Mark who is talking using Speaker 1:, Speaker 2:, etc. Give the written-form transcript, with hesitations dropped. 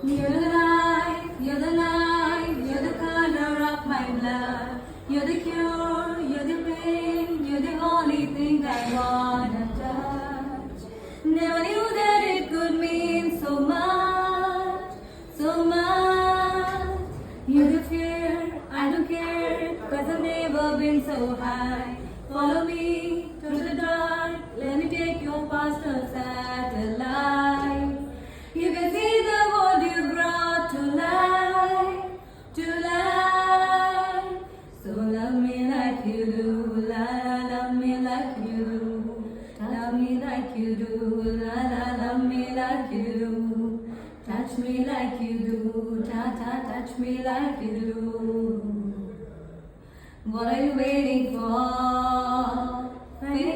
Speaker 1: You're the light, you're the light, you're the color of my blood. You're the cure, you're the pain, you're the only thing I wanna touch. Never knew that it could mean so much, so much. You're the fear, I don't care, cause I've never been so high. Follow me to the dark, let me take your past a satellite. You can see the world you brought to life, to life. So love me like you do, la la, love me like you do. Love me like you do, la la, love me like you do. Touch me like you do, ta ta, touch me like you do. What are you waiting for? When you